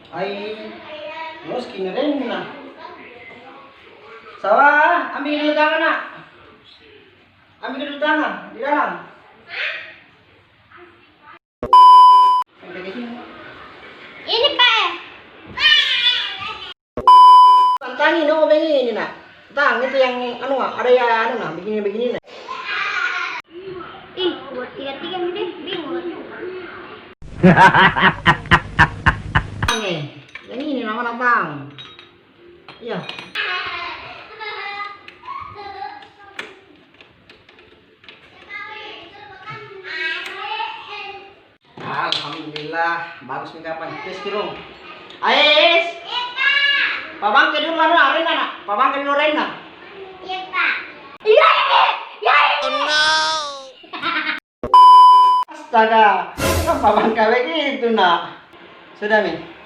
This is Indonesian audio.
Ay, los kinarin na. Sawa, ambil dulu tangan nak. Ambil dulu tangan di dalam. Ini Pak. Tantangin dong begini nak. Tang itu yang anu ada ya anu nah begini nah. Ih, buat tiga-tiga deh, bingung. Yang ini nama tang. Iya. Alhamdulillah, bagus nih kapan. Tes kirung. Ais. Pabang ke dulu mana arena nak? Pabang ke dulu arena. Iya, Pak. Iya. Oh no. Astaga, kan pabang kawe gitu nak. Sudah Mi.